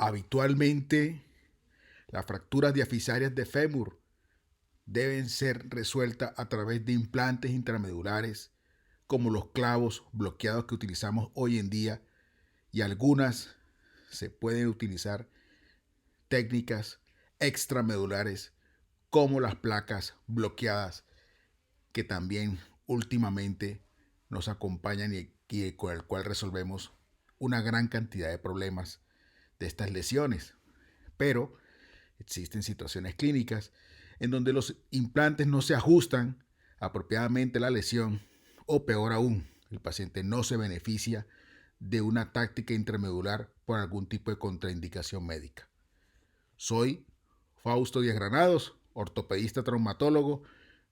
Habitualmente, las fracturas diafisarias de fémur deben ser resueltas a través de implantes intramedulares, como los clavos bloqueados que utilizamos hoy en día, y algunas se pueden utilizar técnicas extramedulares, como las placas bloqueadas, que también últimamente nos acompañan y con el cual resolvemos una gran cantidad de problemas de estas lesiones. Pero existen situaciones clínicas en donde los implantes no se ajustan apropiadamente a la lesión, o peor aún, el paciente no se beneficia de una táctica intramedular por algún tipo de contraindicación médica. Soy Fausto Díaz Granados, ortopedista traumatólogo.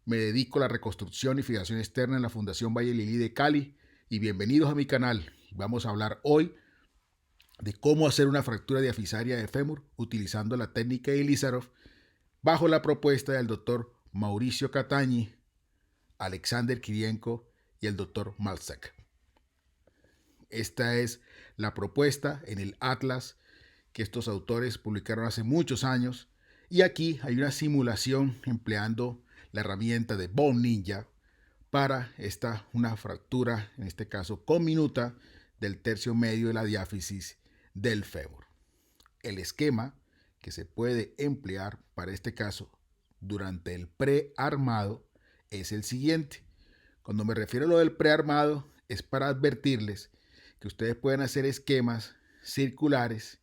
Me dedico a la reconstrucción y fijación externa en la Fundación Valle Lilí de Cali. Y bienvenidos a mi canal. Vamos a hablar hoy de cómo hacer una fractura diafisaria de fémur utilizando la técnica de Ilizarov, bajo la propuesta del doctor Mauricio Catañi, Alexander Kirienko y el doctor Malczak. Esta es la propuesta en el Atlas que estos autores publicaron hace muchos años, y aquí hay una simulación empleando la herramienta de Bone Ninja para una fractura, en este caso comminuta, del tercio medio de la diáfisis del fémur. El esquema que se puede emplear para este caso durante el prearmado es el siguiente. Cuando me refiero a lo del prearmado, es para advertirles que ustedes pueden hacer esquemas circulares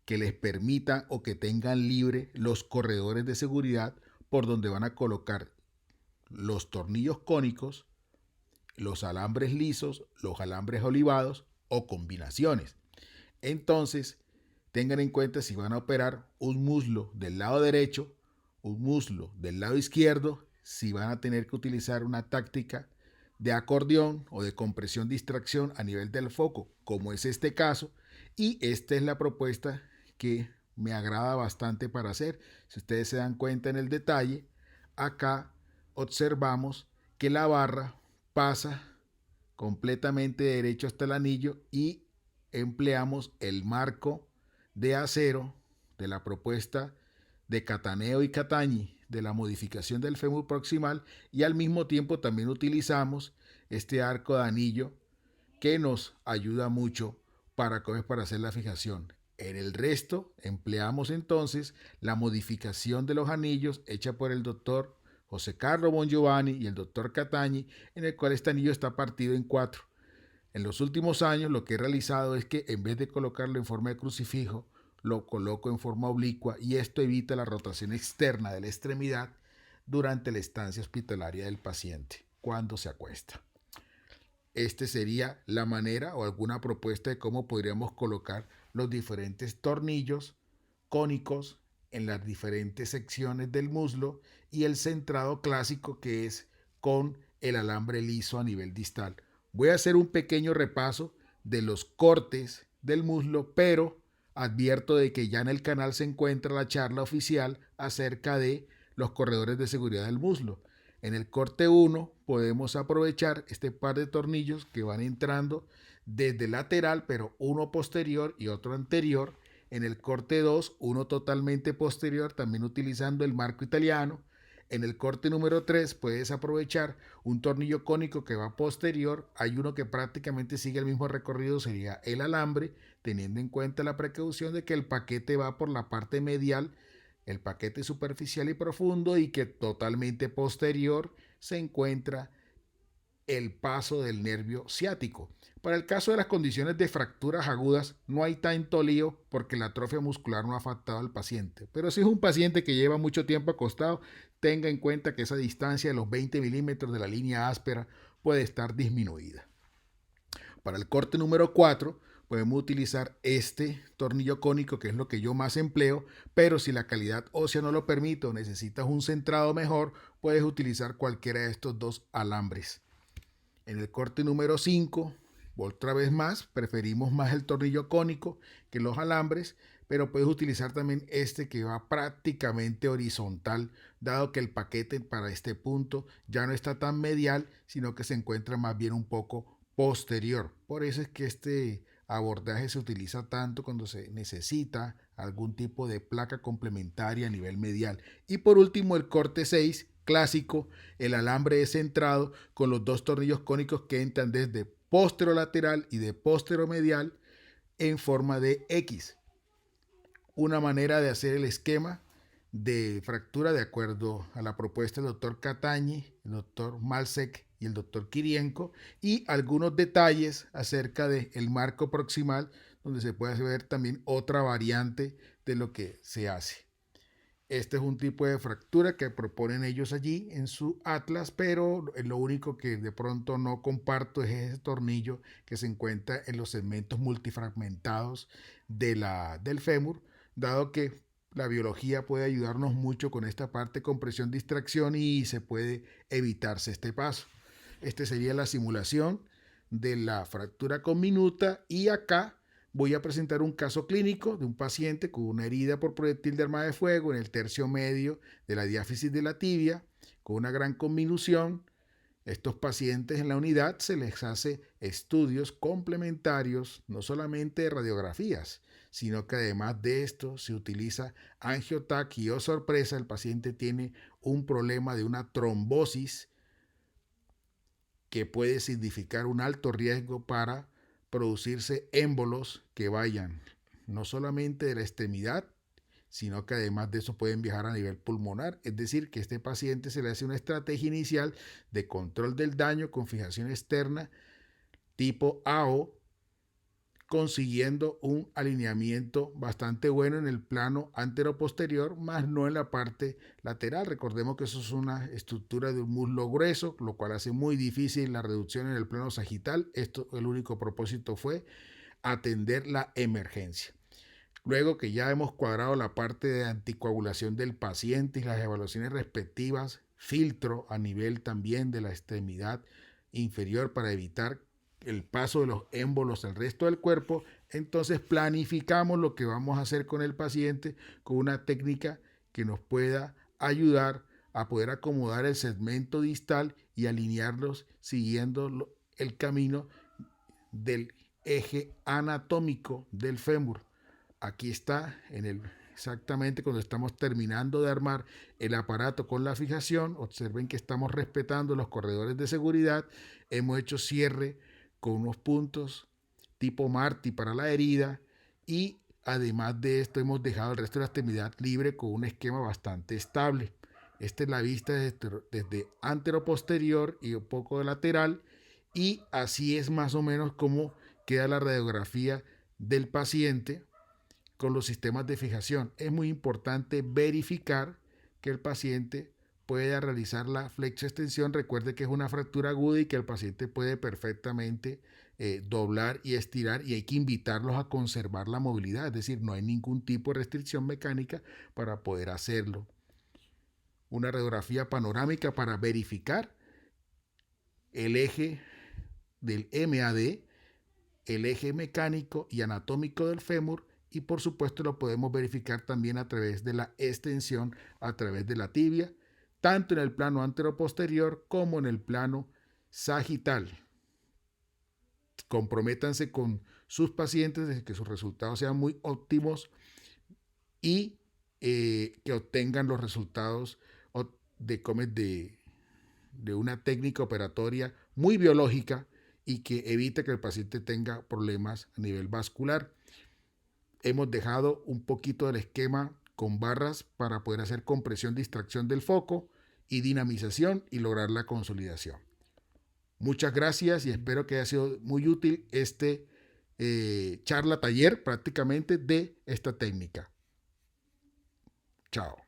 que les permitan o que tengan libre los corredores de seguridad por donde van a colocar los tornillos cónicos, los alambres lisos, los alambres olivados o combinaciones. Entonces, tengan en cuenta si van a operar un muslo del lado derecho, un muslo del lado izquierdo, si van a tener que utilizar una táctica de acordeón o de compresión-distracción a nivel del foco, como es este caso, y esta es la propuesta que me agrada bastante para hacer. Si ustedes se dan cuenta en el detalle, acá observamos que la barra pasa completamente derecho hasta el anillo y empleamos el marco de acero de la propuesta de Cataneo y Catañi de la modificación del fémur proximal, y al mismo tiempo también utilizamos este arco de anillo que nos ayuda mucho para hacer la fijación. En el resto empleamos entonces la modificación de los anillos hecha por el doctor José Carlos Bongiovanni y el doctor Catañi, en el cual este anillo está partido en 4. En los últimos años lo que he realizado es que en vez de colocarlo en forma de crucifijo, lo coloco en forma oblicua, y esto evita la rotación externa de la extremidad durante la estancia hospitalaria del paciente cuando se acuesta. Este sería la manera o alguna propuesta de cómo podríamos colocar los diferentes tornillos cónicos en las diferentes secciones del muslo, y el centrado clásico que es con el alambre liso a nivel distal. Voy a hacer un pequeño repaso de los cortes del muslo, pero advierto de que ya en el canal se encuentra la charla oficial acerca de los corredores de seguridad del muslo. En el corte 1 podemos aprovechar este par de tornillos que van entrando desde lateral, pero uno posterior y otro anterior. En el corte 2, uno totalmente posterior, también utilizando el marco italiano. En el corte número 3 puedes aprovechar un tornillo cónico que va posterior. Hay uno que prácticamente sigue el mismo recorrido, sería el alambre, teniendo en cuenta la precaución de que el paquete va por la parte medial, el paquete superficial y profundo, y que totalmente posterior se encuentra el paso del nervio ciático. Para el caso de las condiciones de fracturas agudas no hay tanto lío porque la atrofia muscular no ha afectado al paciente. Pero si es un paciente que lleva mucho tiempo acostado, tenga en cuenta que esa distancia de los 20 milímetros de la línea áspera puede estar disminuida. Para el corte número 4 podemos utilizar este tornillo cónico, que es lo que yo más empleo, pero si la calidad ósea no lo permite o necesitas un centrado mejor, puedes utilizar cualquiera de estos dos alambres. En el corte número 5, otra vez más, preferimos más el tornillo cónico que los alambres, pero puedes utilizar también este que va prácticamente horizontal, dado que el paquete para este punto ya no está tan medial, sino que se encuentra más bien un poco posterior. Por eso es que este abordaje se utiliza tanto cuando se necesita algún tipo de placa complementaria a nivel medial. Y por último, el corte 6 clásico, el alambre es centrado con los dos tornillos cónicos que entran desde posterolateral y de posteromedial en forma de X. Una manera de hacer el esquema de fractura de acuerdo a la propuesta del doctor Catañi, el doctor Malsek y el doctor Kirienko, y algunos detalles acerca del marco proximal, donde se puede ver también otra variante de lo que se hace. Este es un tipo de fractura que proponen ellos allí en su atlas, pero lo único que de pronto no comparto es ese tornillo que se encuentra en los segmentos multifragmentados del fémur, dado que la biología puede ayudarnos mucho con esta parte compresión distracción y se puede evitarse este paso. Este sería la simulación de la fractura conminuta y acá voy a presentar un caso clínico de un paciente con una herida por proyectil de arma de fuego en el tercio medio de la diáfisis de la tibia, con una gran conminución. Estos pacientes en la unidad se les hace estudios complementarios, no solamente de radiografías, sino que además de esto se utiliza angiotac y, oh sorpresa, el paciente tiene un problema de una trombosis que puede significar un alto riesgo para producirse émbolos que vayan no solamente de la extremidad, sino que además de eso pueden viajar a nivel pulmonar. Es decir, que a este paciente se le hace una estrategia inicial de control del daño con fijación externa tipo AO, consiguiendo un alineamiento bastante bueno en el plano antero-posterior, más no en la parte lateral. Recordemos que eso es una estructura de un muslo grueso, lo cual hace muy difícil la reducción en el plano sagital. Esto, el único propósito fue atender la emergencia. Luego que ya hemos cuadrado la parte de anticoagulación del paciente y las evaluaciones respectivas, filtro a nivel también de la extremidad inferior para evitar el paso de los émbolos al resto del cuerpo, entonces planificamos lo que vamos a hacer con el paciente con una técnica que nos pueda ayudar a poder acomodar el segmento distal y alinearlos siguiendo el camino del eje anatómico del fémur. Aquí está exactamente cuando estamos terminando de armar el aparato con la fijación. Observen que estamos respetando los corredores de seguridad. Hemos hecho cierre con unos puntos tipo Marty para la herida y además de esto hemos dejado el resto de la extremidad libre con un esquema bastante estable. Esta es la vista desde antero-posterior y un poco de lateral, y así es más o menos como queda la radiografía del paciente con los sistemas de fijación. Es muy importante verificar que el paciente pueda realizar la flexoextensión. Recuerde que es una fractura aguda y que el paciente puede perfectamente doblar y estirar, y hay que invitarlos a conservar la movilidad, es decir, no hay ningún tipo de restricción mecánica para poder hacerlo. Una radiografía panorámica para verificar el eje del MAD, el eje mecánico y anatómico del fémur, y por supuesto lo podemos verificar también a través de la extensión a través de la tibia, tanto en el plano anteroposterior como en el plano sagital. Comprométanse con sus pacientes de que sus resultados sean muy óptimos y que obtengan los resultados de una técnica operatoria muy biológica y que evite que el paciente tenga problemas a nivel vascular. Hemos dejado un poquito del esquema con barras para poder hacer compresión, distracción del foco y dinamización y lograr la consolidación. Muchas gracias y espero que haya sido muy útil este charla taller prácticamente de esta técnica. Chao.